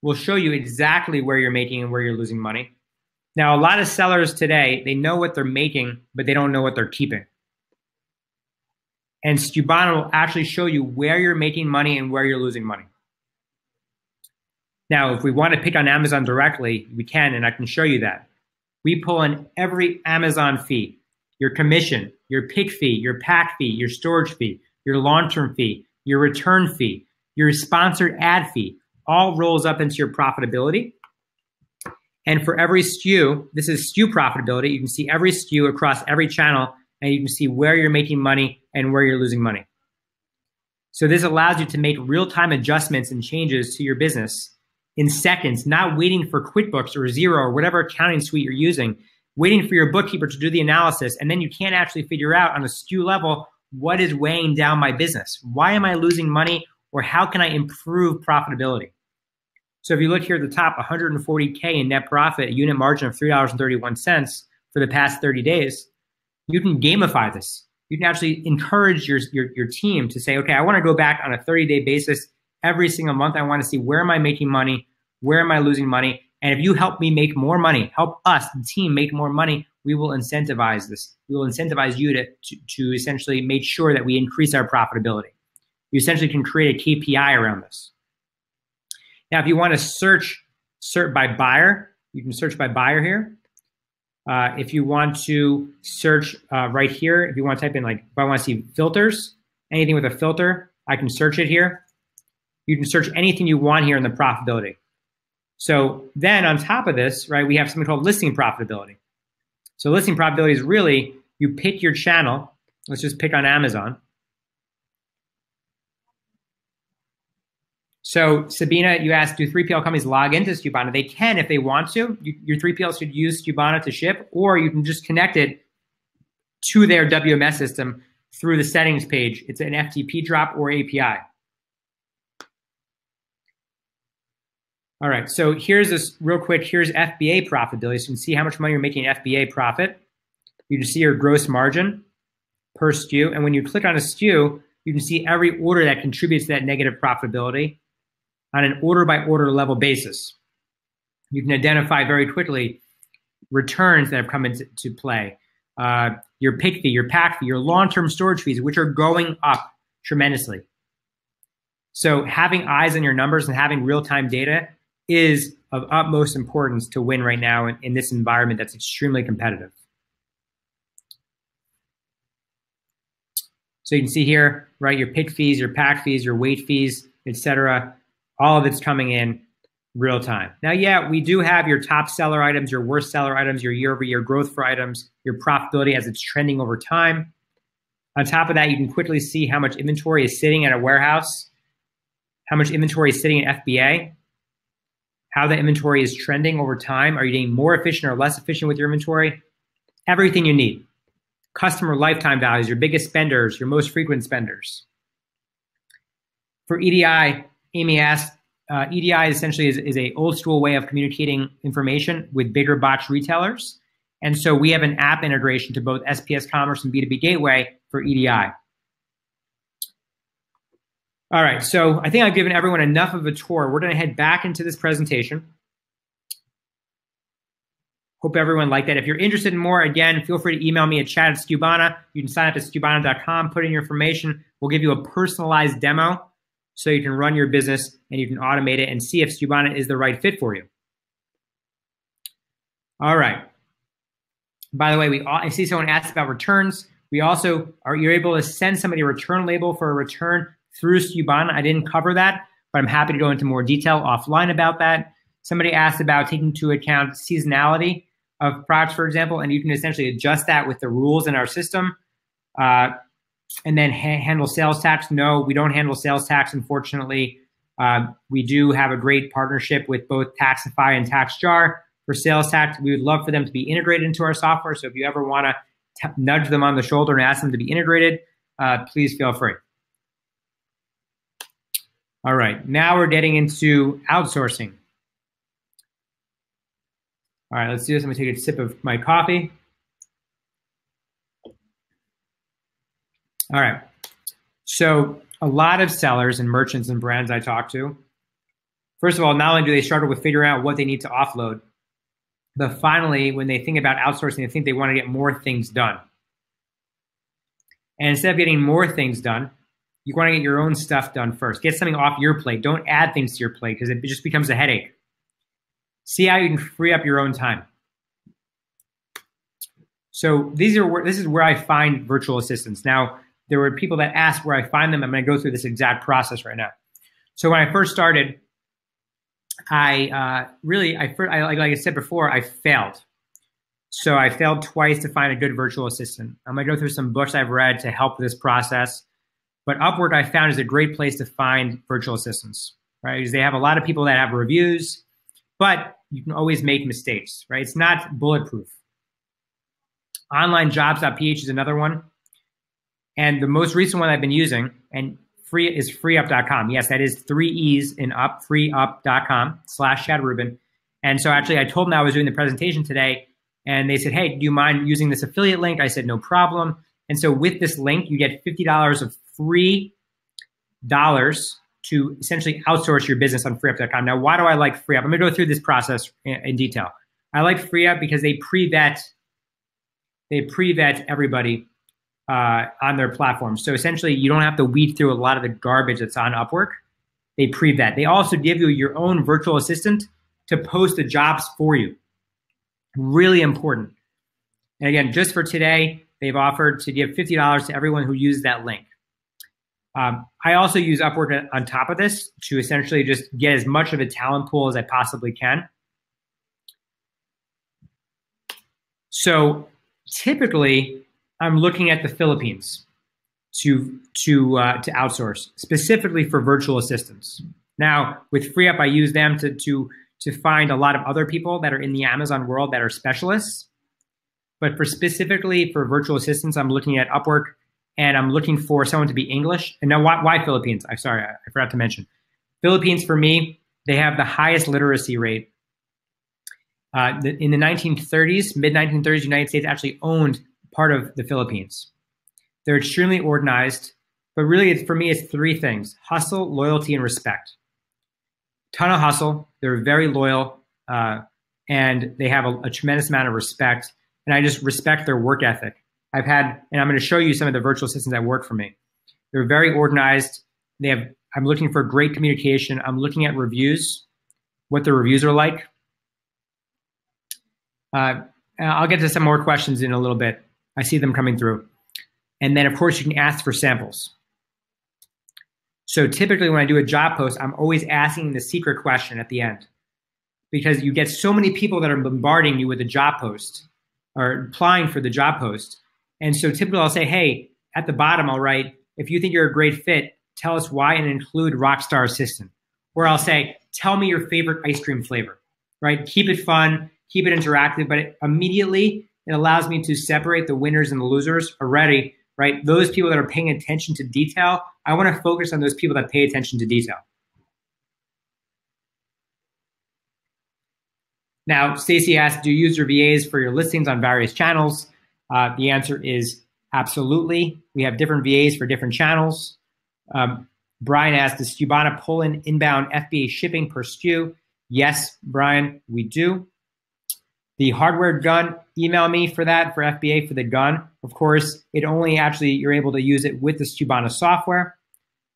Speaker 1: will show you exactly where you're making and where you're losing money. Now, a lot of sellers today, they know what they're making, but they don't know what they're keeping. And Skubana will actually show you where you're making money and where you're losing money. Now, if we want to pick on Amazon directly, we can, and I can show you that. We pull in every Amazon fee, your commission, your pick fee, your pack fee, your storage fee, your long-term fee, your return fee, your sponsored ad fee, all rolls up into your profitability. And for every SKU, this is SKU profitability. You can see every SKU across every channel, and you can see where you're making money and where you're losing money. So this allows you to make real-time adjustments and changes to your business in seconds, not waiting for QuickBooks or Xero or whatever accounting suite you're using, waiting for your bookkeeper to do the analysis, and then you can't actually figure out on a SKU level, what is weighing down my business? Why am I losing money, or how can I improve profitability? So if you look here at the top, 140K in net profit, a unit margin of $3.31 for the past 30 days, you can gamify this. You can actually encourage your team to say, okay, I want to go back on a 30-day basis every single month. I want to see where am I making money, where am I losing money, and if you help me make more money, help us, the team, make more money, we will incentivize this. We will incentivize you to essentially make sure that we increase our profitability. You essentially can create a KPI around this. Now, if you want to search by buyer, you can search by buyer here. If you want to search right here, if you want to type in, like, if I want to see filters, anything with a filter, I can search it here. You can search anything you want here in the profitability. So then on top of this, right, we have something called listing profitability. So listing profitability is really, you pick your channel. Let's just pick on Amazon. So Sabina, you asked, do 3PL companies log into Skubana? They can if they want to. Your 3PL should use Skubana to ship, or you can just connect it to their WMS system through the settings page. It's an FTP drop or API. All right, so here's this real quick. Here's FBA profitability. So you can see how much money you're making in FBA profit. You can see your gross margin per SKU. And when you click on a SKU, you can see every order that contributes to that negative profitability on an order by order level basis. You can identify very quickly returns that have come into play, your pick fee, your pack fee, your long-term storage fees, which are going up tremendously. So having eyes on your numbers and having real-time data is of utmost importance to win right now in this environment that's extremely competitive. So you can see here, right, your pick fees, your pack fees, your weight fees, etc. All of it's coming in real time. Now, yeah, we do have your top seller items, your worst seller items, your year-over-year growth for items, your profitability as it's trending over time. On top of that, you can quickly see how much inventory is sitting at a warehouse, how much inventory is sitting in FBA, how the inventory is trending over time. Are you getting more efficient or less efficient with your inventory? Everything you need. Customer lifetime values, your biggest spenders, your most frequent spenders. For EDI, Amy asked, EDI essentially is a old school way of communicating information with bigger box retailers. And so we have an app integration to both SPS Commerce and B2B Gateway for EDI. All right, so I think I've given everyone enough of a tour. We're gonna head back into this presentation. Hope everyone liked that. If you're interested in more, again, feel free to email me at chat@Skubana. You can sign up at skubana.com, put in your information. We'll give you a personalized demo so you can run your business and you can automate it and see if Skubana is the right fit for you. All right. By the way, I see someone asked about returns. We also you're able to send somebody a return label for a return through Skubana. I didn't cover that, but I'm happy to go into more detail offline about that. Somebody asked about taking into account seasonality of products, for example, and you can essentially adjust that with the rules in our system. And then handle sales tax. No, we don't handle sales tax, unfortunately. We do have a great partnership with both Taxify and TaxJar for sales tax. We would love for them to be integrated into our software. So if you ever want to nudge them on the shoulder and ask them to be integrated, please feel free. All right, now we're getting into outsourcing. All right, let's do this. I'm gonna take a sip of my coffee. All right, so a lot of sellers and merchants and brands I talk to, first of all, not only do they struggle with figuring out what they need to offload, but finally, when they think about outsourcing, they think they want to get more things done. And instead of getting more things done, you want to get your own stuff done first. Get something off your plate. Don't add things to your plate because it just becomes a headache. See how you can free up your own time. So this is where I find virtual assistants. Now, there were people that asked where I find them. I'm going to go through this exact process right now. So when I first started, like I said before, I failed. So I failed twice to find a good virtual assistant. I'm going to go through some books I've read to help with this process. But Upwork, I found, is a great place to find virtual assistants, right? Because they have a lot of people that have reviews, but you can always make mistakes, right? It's not bulletproof. OnlineJobs.ph is another one. And the most recent one I've been using is FreeUp.com. Yes, that is 3 E's in up, FreeUp.com/ChadRubin. And so actually I told them I was doing the presentation today, and they said, hey, do you mind using this affiliate link? I said, no problem. And so with this link, you get $50 of free dollars to essentially outsource your business on FreeUp.com. Now, why do I like FreeUp? I'm going to go through this process in detail. I like FreeUp because they pre-vet everybody on their platform. So essentially, you don't have to weed through a lot of the garbage that's on Upwork. They pre-vet. They also give you your own virtual assistant to post the jobs for you. Really important. And again, just for today, they've offered to give $50 to everyone who uses that link. I also use Upwork on top of this to essentially just get as much of a talent pool as I possibly can. So typically, I'm looking at the Philippines to outsource, specifically for virtual assistants. Now, with FreeUp, I use them to find a lot of other people that are in the Amazon world that are specialists. But specifically for virtual assistants, I'm looking at Upwork, and I'm looking for someone to be English. And now, why Philippines? I'm sorry, I forgot to mention. Philippines, for me, they have the highest literacy rate. In the 1930s, mid-1930s, United States actually owned part of the Philippines. They're extremely organized, but really, for me, it's 3 things: hustle, loyalty, and respect. Ton of hustle. They're very loyal, and they have a tremendous amount of respect. And I just respect their work ethic. And I'm going to show you some of the virtual assistants that work for me. They're very organized. I'm looking for great communication. I'm looking at reviews, what the reviews are like. I'll get to some more questions in a little bit. I see them coming through. And then, of course, you can ask for samples. So typically when I do a job post, I'm always asking the secret question at the end, because you get so many people that are bombarding you with a job post or applying for the job post. And so typically I'll say, hey, at the bottom, I'll write, if you think you're a great fit, tell us why and include Rockstar Assistant. Or I'll say, tell me your favorite ice cream flavor, right? Keep it fun, keep it interactive, but immediately it allows me to separate the winners and the losers already, right? Those people that are paying attention to detail, I want to focus on those people that pay attention to detail. Now, Stacy asked, do you use your VAs for your listings on various channels? The answer is absolutely. We have different VAs for different channels. Brian asked, does Skubana pull in inbound FBA shipping per SKU? Yes, Brian, we do. The hardware gun, email me for that, for FBA, for the gun. Of course, it only actually, you're able to use it with the Skubana software.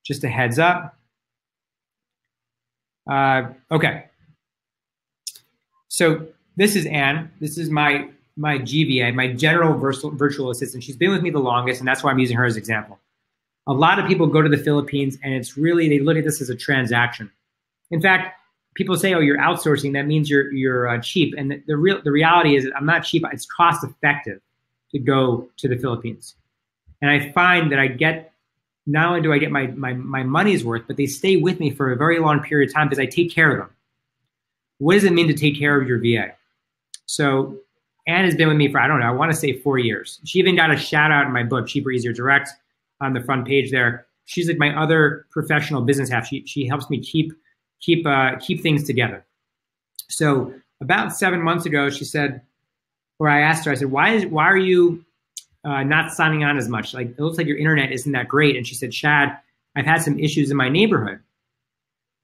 Speaker 1: Just a heads up. Okay. So this is Anne. This is my GVA, my general virtual assistant. She's been with me the longest, and that's why I'm using her as an example. A lot of people go to the Philippines, and it's really, they look at this as a transaction. In fact, people say, oh, you're outsourcing. That means you're cheap. And the reality is that I'm not cheap. It's cost effective to go to the Philippines. And I find that I get, not only do I get my money's worth, but they stay with me for a very long period of time because I take care of them. What does it mean to take care of your VA? So Anne has been with me for, I don't know, I want to say 4 years. She even got a shout out in my book, Cheaper, Easier, Direct, on the front page there. She's like my other professional business half. She helps me keep things together. So about 7 months ago, she said, or I asked her, I said, why are you not signing on as much? Like, it looks like your internet isn't that great. And she said, Chad, I've had some issues in my neighborhood.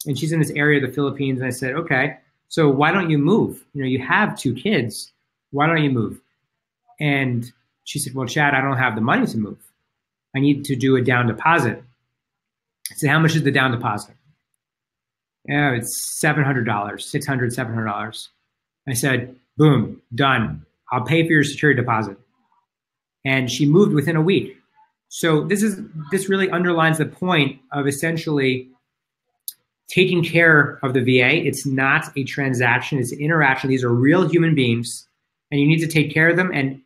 Speaker 1: And she's in this area of the Philippines. And I said, okay, so why don't you move? You know, you have 2 kids. Why don't you move? And she said, well, Chad, I don't have the money to move. I need to do a down deposit. I said, how much is the down deposit? Yeah, it's $700, $600, $700. I said, boom, done. I'll pay for your security deposit. And she moved within a week. So this really underlines the point of essentially taking care of the VA. It's not a transaction, it's an interaction. These are real human beings, and you need to take care of them. And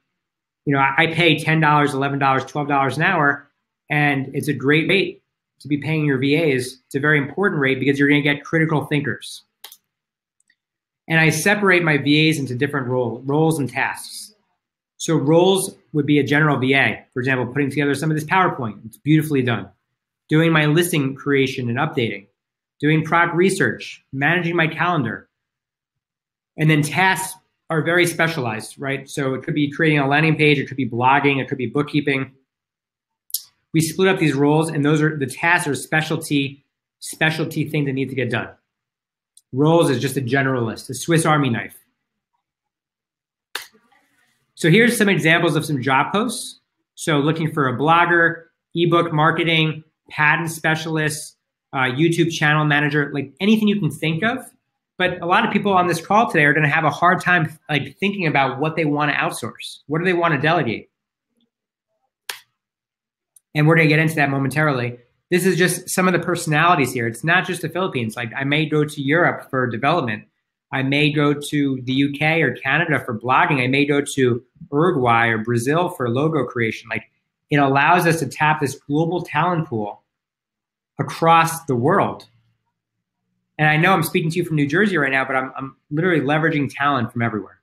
Speaker 1: I pay $10, $11, $12 an hour, and it's a great rate to be paying your VAs. It's a very important rate because you're going to get critical thinkers. And I separate my VAs into different roles and tasks. So roles would be a general VA, for example, putting together some of this PowerPoint. It's beautifully done. Doing my listing creation and updating. Doing product research, managing my calendar. And then tasks are very specialized, right? So it could be creating a landing page, it could be blogging, it could be bookkeeping. We split up these roles, and those are the tasks are specialty things that need to get done. Roles is just a generalist, a Swiss Army knife. So here's some examples of some job posts. So looking for a blogger, ebook marketing, patent specialist, YouTube channel manager, like anything you can think of. But a lot of people on this call today are going to have a hard time thinking about what they want to outsource. What do they want to delegate? And we're going to get into that momentarily. This is just some of the personalities here. It's not just the Philippines. Like I may go to Europe for development. I may go to the UK or Canada for blogging. I may go to Uruguay or Brazil for logo creation. Like it allows us to tap this global talent pool across the world. And I know I'm speaking to you from New Jersey right now, but I'm literally leveraging talent from everywhere.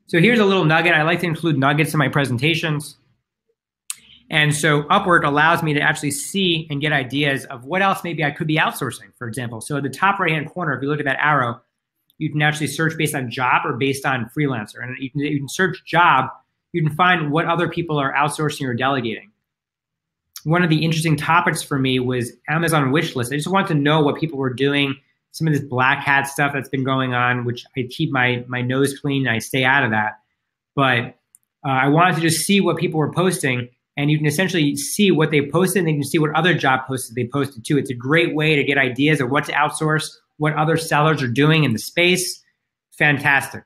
Speaker 1: So here's a little nugget. I like to include nuggets in my presentations. And so Upwork allows me to actually see and get ideas of what else maybe I could be outsourcing, for example. So at the top right-hand corner, if you look at that arrow, you can actually search based on job or based on freelancer. And you can search job, you can find what other people are outsourcing or delegating. One of the interesting topics for me was Amazon wish list. I just wanted to know what people were doing, some of this black hat stuff that's been going on, which I keep my nose clean and I stay out of that. But I wanted to just see what people were posting, and you can essentially see what they posted, and you can see what other job posts they posted too. It's a great way to get ideas of what to outsource, what other sellers are doing in the space. Fantastic.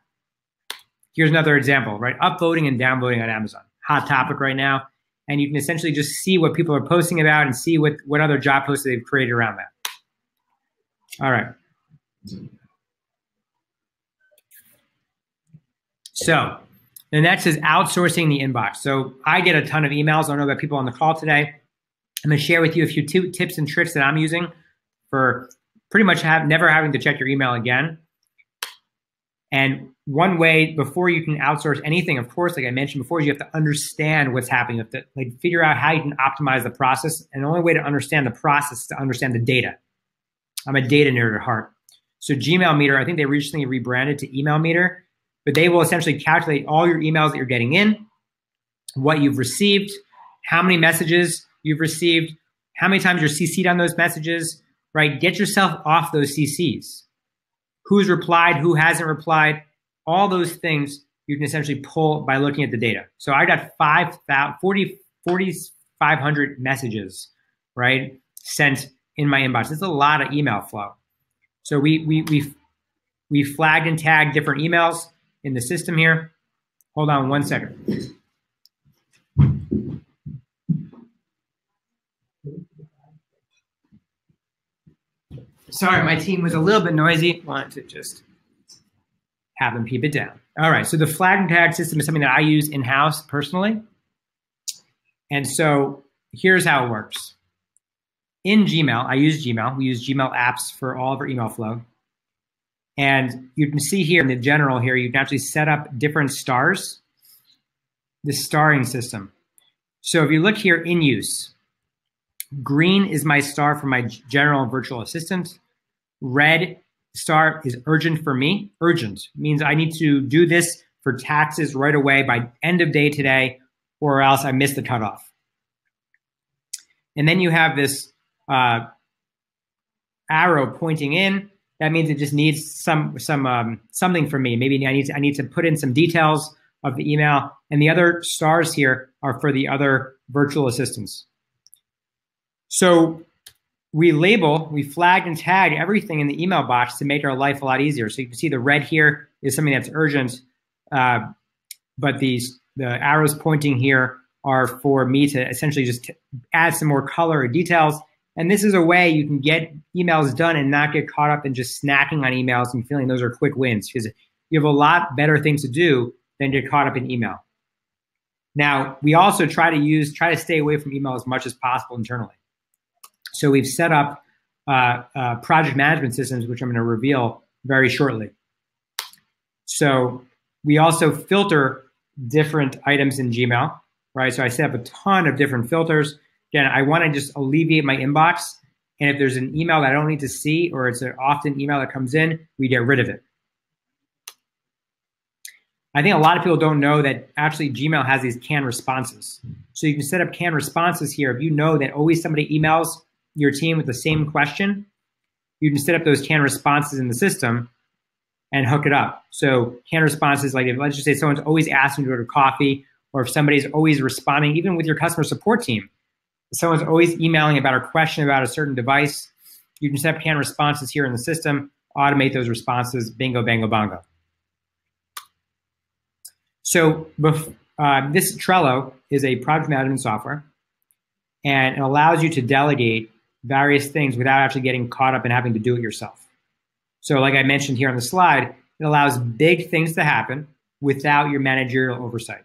Speaker 1: Here's another example, right? Upvoting and downvoting on Amazon. Hot topic right now. And you can essentially just see what people are posting about and see what other job posts they've created around that. All right. So the next is outsourcing the inbox. So I get a ton of emails. I don't know about people on the call today. I'm going to share with you a few tips and tricks that I'm using for pretty much never having to check your email again. And one way before you can outsource anything, of course, like I mentioned before, is you have to understand what's happening. You have to figure out how you can optimize the process. And the only way to understand the process is to understand the data. I'm a data nerd at heart. So Gmail Meter, I think they recently rebranded to Email Meter, but they will essentially calculate all your emails that you're getting in, what you've received, how many messages you've received, how many times you're CC'd on those messages, right? Get yourself off those CCs. Who's replied, who hasn't replied, all those things you can essentially pull by looking at the data. So I got 4,500 messages, right, sent in my inbox. That's a lot of email flow. So we flagged and tagged different emails in the system here. Hold on one second. Sorry, my team was a little bit noisy. Wanted to just have them keep it down. All right, so the flag and tag system is something that I use in-house personally. And so here's how it works. In Gmail, I use Gmail. We use Gmail apps for all of our email flow. And you can see here in the general here, you can actually set up different stars, the starring system. So if you look here in use, green is my star for my general and virtual assistant. Red star is urgent for me. Urgent means I need to do this for taxes right away by end of day today, or else I miss the cutoff. And then you have this arrow pointing in. That means it just needs something from me. Maybe I need to put in some details of the email. And the other stars here are for the other virtual assistants. So we flag and tag everything in the email box to make our life a lot easier. So you can see the red here is something that's urgent, but the arrows pointing here are for me to essentially just add some more color or details. And this is a way you can get emails done and not get caught up in just snacking on emails and feeling those are quick wins, because you have a lot better things to do than get caught up in email. Now, we also try to stay away from email as much as possible internally. So we've set up project management systems, which I'm going to reveal very shortly. So we also filter different items in Gmail, right? So I set up a ton of different filters. Again, I want to just alleviate my inbox. And if there's an email that I don't need to see, or it's an often email that comes in, we get rid of it. I think a lot of people don't know that actually Gmail has these canned responses. So you can set up canned responses here. If you know that always somebody emails your team with the same question, you can set up those canned responses in the system and hook it up. So canned responses, like if, let's just say someone's always asking to go to coffee, or if somebody's always responding, even with your customer support team, if someone's always emailing about a question about a certain device, you can set up canned responses here in the system, automate those responses, bingo, bango, bongo. So this Trello is a project management software, and it allows you to delegate various things without actually getting caught up in having to do it yourself. So like I mentioned here on the slide, it allows big things to happen without your managerial oversight.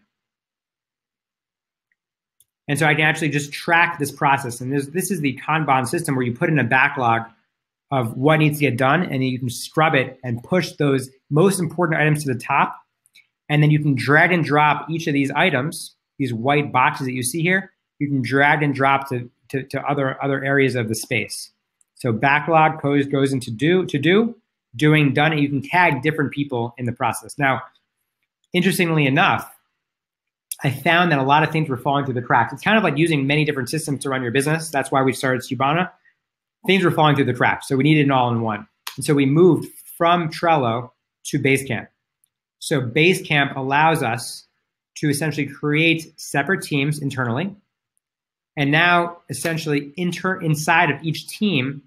Speaker 1: And so I can actually just track this process. And this is the Kanban system where you put in a backlog of what needs to get done, and then you can scrub it and push those most important items to the top. And then you can drag and drop each of these items, these white boxes that you see here, you can drag and drop to other areas of the space. So backlog goes into doing, done, and you can tag different people in the process. Now, interestingly enough, I found that a lot of things were falling through the cracks. It's kind of like using many different systems to run your business. That's why we started Skubana. Things were falling through the cracks, so we needed an all-in-one. And so we moved from Trello to BaseCamp. So BaseCamp allows us to essentially create separate teams internally. And now, essentially, inside of each team,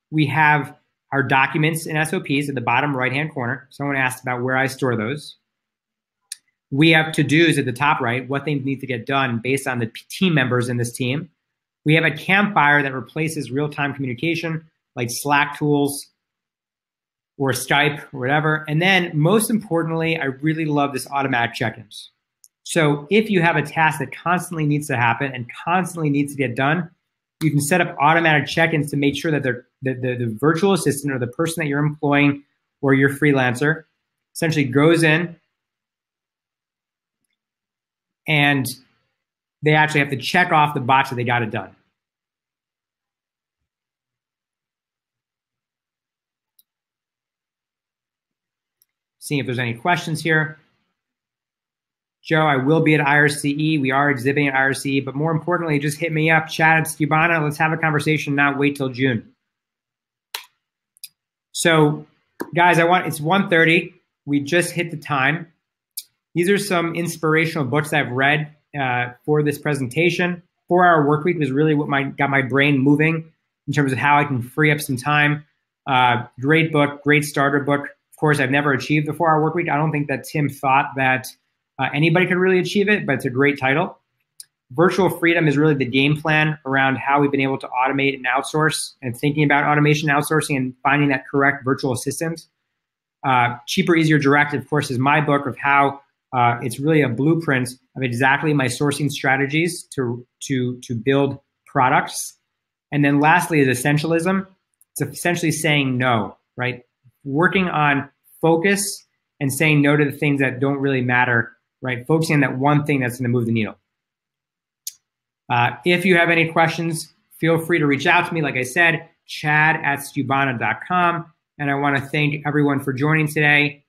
Speaker 1: we have our documents and SOPs at the bottom right-hand corner. Someone asked about where I store those. We have to-dos at the top right, what things need to get done based on the team members in this team. We have a campfire that replaces real-time communication, like Slack tools or Skype or whatever. And then, most importantly, I really love this automatic check-ins. So if you have a task that constantly needs to happen and constantly needs to get done, you can set up automatic check-ins to make sure that the virtual assistant or the person that you're employing or your freelancer essentially goes in and they actually have to check off the box that they got it done. Seeing if there's any questions here. Joe, I will be at IRCE. We are exhibiting at IRCE, but more importantly, just hit me up, chat at Skubana. Let's have a conversation, not wait till June. So, guys, it's 1:30. We just hit the time. These are some inspirational books I've read for this presentation. 4-Hour Workweek was really what got my brain moving in terms of how I can free up some time. Great book, great starter book. Of course, I've never achieved the 4-Hour Workweek. I don't think that Tim thought that anybody could really achieve it, but it's a great title. Virtual Freedom is really the game plan around how we've been able to automate and outsource, and thinking about automation outsourcing and finding that correct virtual assistant. Cheaper, Easier, Direct, of course, is my book of how it's really a blueprint of exactly my sourcing strategies to build products. And then lastly is Essentialism. It's essentially saying no, right? Working on focus and saying no to the things that don't really matter, right? Focusing on that one thing that's going to move the needle. If you have any questions, feel free to reach out to me. Like I said, chad@skubana.com. And I want to thank everyone for joining today.